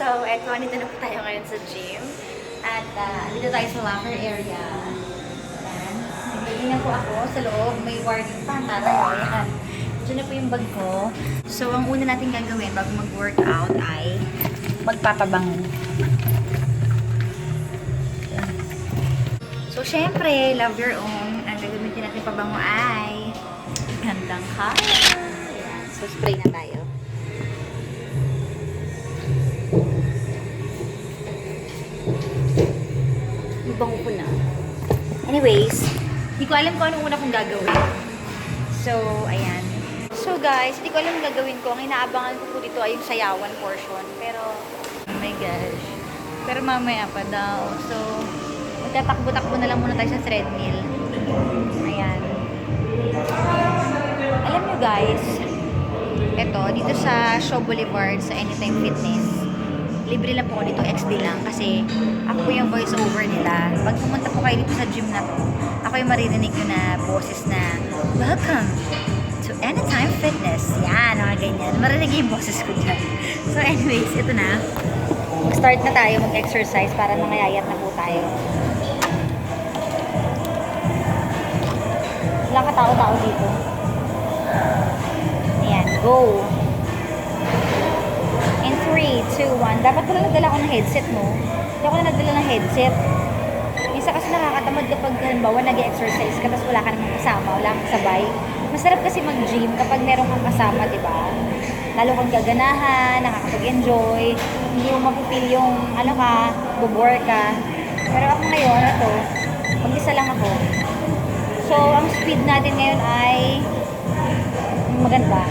So, eto, nandito na po tayo ngayon sa gym. At dito tayo sa locker area. Ayan. Nagiging po ako sa loob. May warning pa. Ayan. Diyan na po yung bag ko. So, ang una natin gagawin bago mag-workout ay magpapabango. So, syempre, love your own. Ang gagamitin natin pabango ay gandang color. Ayan. So, spray na tayo. Bango ko na. Anyways, hindi ko alam kung anong una kong gagawin. So, ayan. So, guys, hindi ko alam ang gagawin ko. Ang inaabangan ko po dito ay yung sayawan portion. Pero, oh my gosh. Pero mamaya pa daw. So, magtatakbo-takbo na lang muna tayo sa treadmill. Ayan. Alam nyo, guys, eto, dito sa Shaw Boulevard, sa Anytime Fitness, libre lang po ako dito, XD lang, kasi ako po yung voice over nila. Pag pumunta po kayo dito sa gym na to, ako yung maririnig nyo na boses na, "Welcome to Anytime Fitness." Yan, mga ganyan. Marinig yung boses ko dyan. So anyways, ito na. Start na tayo mag-exercise para nangayayat na po tayo. Walang katao-tao dito. Ayan, go! 3, 2, 1. Dapat pala nagdala ko ng headset, no? Hindi ako na nagdala ng headset. Minsan kasi nakakatamad kapag halimbawa nag-exercise ka tapos wala ka namang kasama, wala kang sabay. Masarap kasi mag-gym kapag meron kang kasama, di ba? Lalo kang gaganahan, nakakapag-enjoy, hindi mo mapipil yung ano ka, bubore ka. Pero ako ngayon, ito, mag-isa lang ako. So, ang speed natin ngayon ay maganda.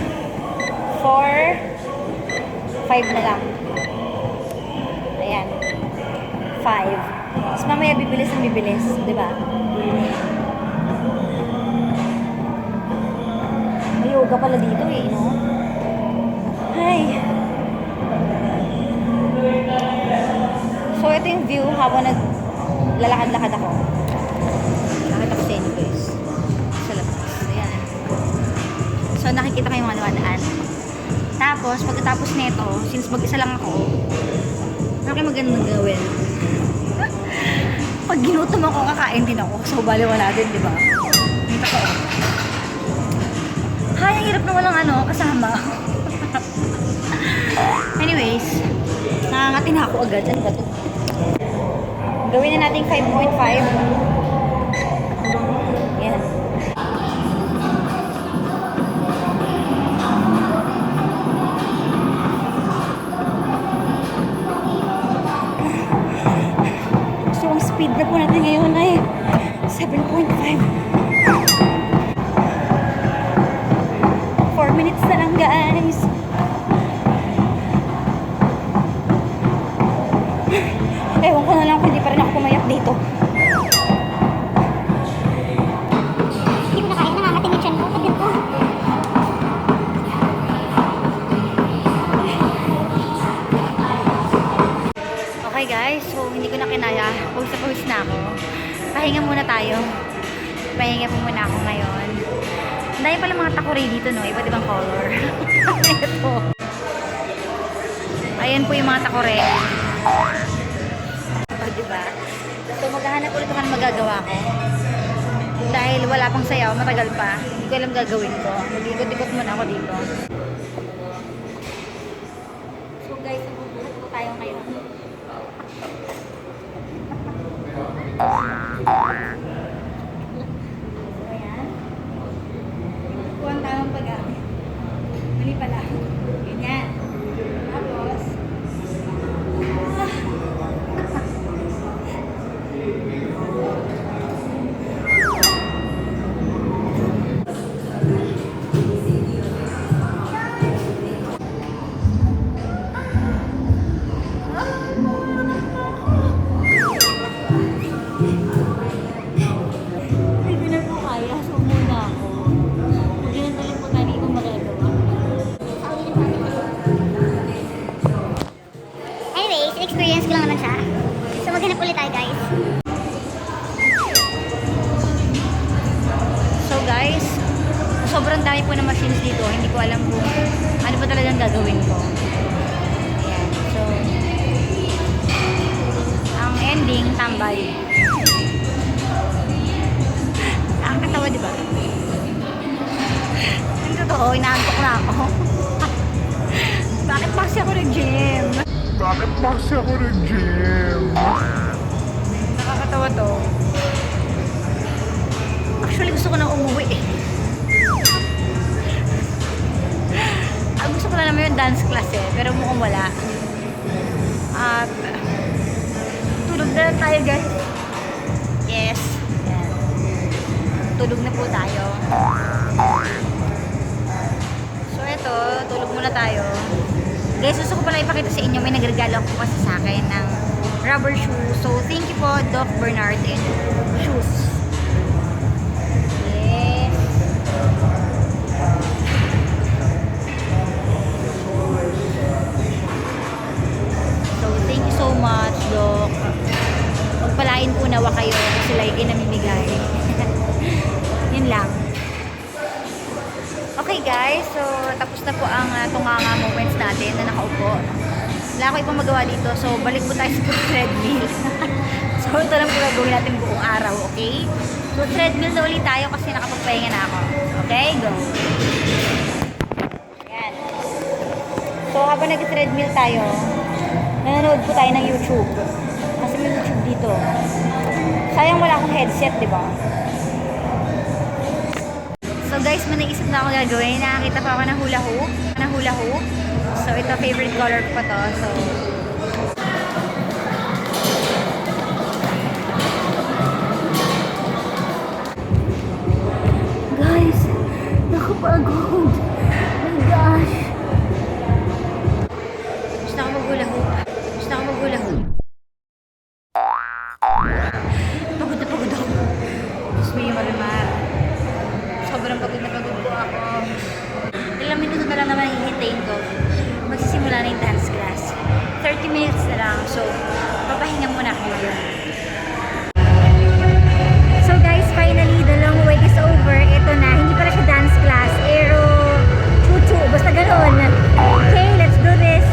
5 na lang. Ayan. 5. Tapos mamaya bibilis ang bibilis. Diba? May yoga pala dito eh, no? Ay. So, ito yung view habang naglalakad-lakad ako. Nakita ko sa inyo guys. Sa labas. Ayan. So, nakikita ko yung mga nawadaan. Tapos, pagkatapos nito, since mag-isa lang ako, ano kayo magandang gawin? Pag ginutom ako, kakain din ako. So, baliwala din, di ba? Dito ko. Hay, ang hirap na walang kasama. Anyways, nakangati na ako agad. Ano ba ito? Gawin na natin 5.5. Yan. Speed na po natin ngayon ay 7.5. 4 minutes na lang, guys. Ewan ko na lang kung hindi pa rin ako pumayak dito. Hindi ko na kaya, nangangating yung tiyan ko. Pagod ko. Okay guys, so hindi ko na kinaya. Pawis na pawis na ako. Pahinga muna tayo. Pahinga po muna ako ngayon. Ang dami pala mga takore dito, no? Iba't ibang color. Ito. Ayan po yung mga takore. O, diba? So, maghahanap ulit ako ng magagawa ko. Dahil wala pang sayaw, matagal pa. Hindi ko alam gagawin ko. Mag-ikot-ikot muna ako dito. So, guys, magbubuhat po tayo ngayon. Ayan. Ito ang tamang pag-gamit. Mali pala. Ganyan. Tapos, experience ko lang naman siya. So maghanap ulit tayo, guys. So guys, sobrang dami po ng machines dito. Hindi ko alam kung ano pa talagang gagawin ko. Ayan. So, tambay. Nakakatawa, di ba? Ang totoo, inaantok na ako. Bakit pa kasi ako nag-gym? Bakit ba kasi ako nag-gym? Nakakatawa to. Actually, gusto ko na umuwi eh. Gusto ko na naman yung dance class eh, pero mukhang wala. At tulog na lang tayo, guys. Yes. Yan. Tulog na po tayo. So eto, tulog muna tayo. Guys, gusto ko pala ipakita sa inyo, may nagregalo po kasi sa akin ng rubber shoes. So thank you po, Doc Bernardin Shoes. Yes. So thank you so much, Doc. Pagpalain po nawa kayo kasi lagi namimigay. Yun lang. Okay guys, so tapos na po ang tunganga moments natin na nakaupo. Wala ko ibang magawa dito, so balik po tayo sa treadmill. So ito lang po gagawin natin buong araw, okay? So treadmill na ulit tayo kasi nakapagpahinga na ako. Okay, go! Yan. So habang nag-treadmill tayo, nanonood po tayo ng YouTube. Kasi may YouTube dito. Sayang wala akong headset, di ba? So guys, may naisip na ako gagawin. Nakakita pa ako ng hula hoop. So ito, favorite color ko pa to. So guys, nakapagod. Oh my gosh. Gusto ako mag-hula hoop. Pagod na pagod ako. Gusto mo yung marimar. Sobrang pagod na pagod po ako. Ilang minuto na lang naman hihintayin ko. Magsisimula na yung dance class. 30 minutes na lang. So, papahinga muna ako ngayon. So guys, finally, the long wait is over. Ito na. Hindi pala siya dance class. Pero, chuchu. Basta ganoon. Okay, let's do this.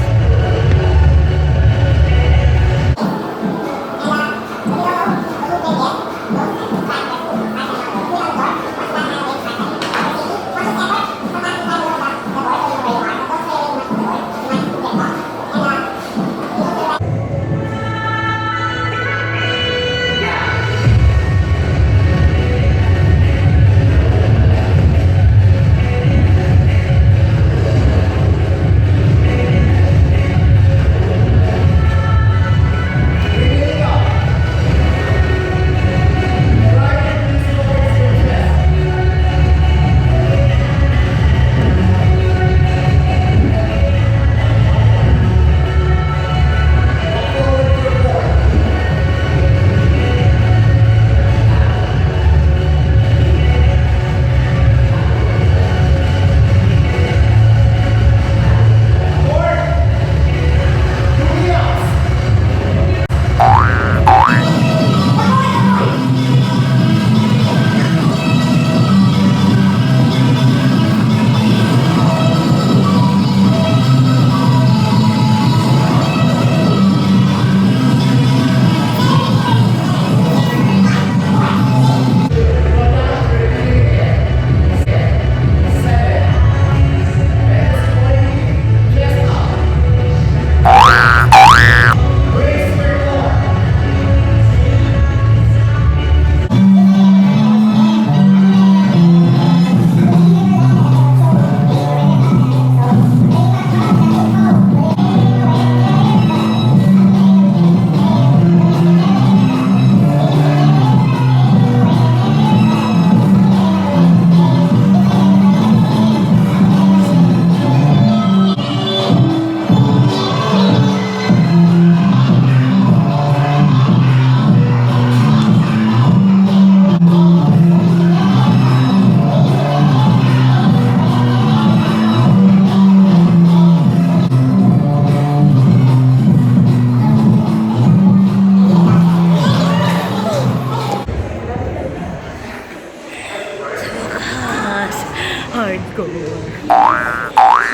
Hardcore.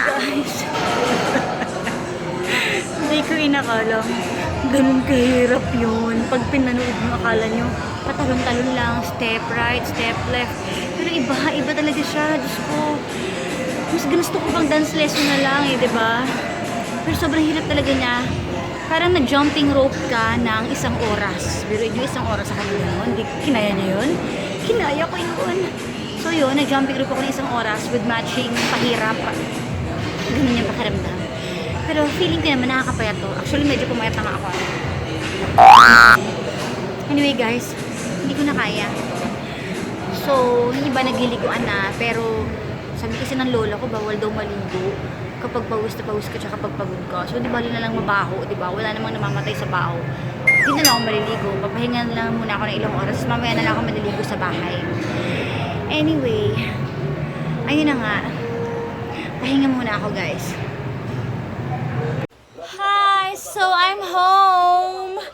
Guys. Hindi ko inakalang ganun kahirap yun. Pag pinanood mo, akala nyo, patalon-talon lang, step right, step left. Pero iba talaga siya, Diyos ko. Mas gusto ko pang dance lesson na lang eh, 'di ba? Pero sobrang hirap talaga niya. Parang nag-jumping rope ka ng 1 oras. Pero yung 1 oras sa kanila yun, hindi kinaya niya yun. Kinaya ko yun. So yun, nag-jumping rope ako ng 1 oras with matching pahirap. Ganun yung pakiramdam. Pero feeling ko naman nakakapayat to. Actually, medyo pumayat na nga ako. Anyway guys, hindi ko na kaya. So, hindi ba nagliliguan na, pero sabi kasi ng lola ko, bawal daw maligo kapag pawis na pawis ka tsaka kapag pagod ka. So, di ba na lang mabaho, di ba? Wala namang namamatay sa baho. Hindi na lang ako maliligo. Papahinga na lang muna ako ng ilang oras. Mamaya na lang ako maliligo sa bahay. Anyway, ayun na nga. Pahinga muna ako, guys. Hi! So, I'm home!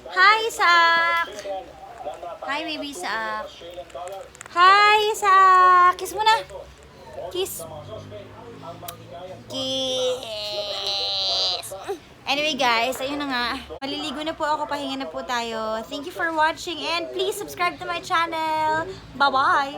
Hi, Isak! Hi, baby Isak! Hi, Isak! Kiss mo na! Kiss! Kiss! Anyway guys, ayun na nga. Maliligo na po ako, pahinga na po tayo. Thank you for watching and please subscribe to my channel. Bye-bye!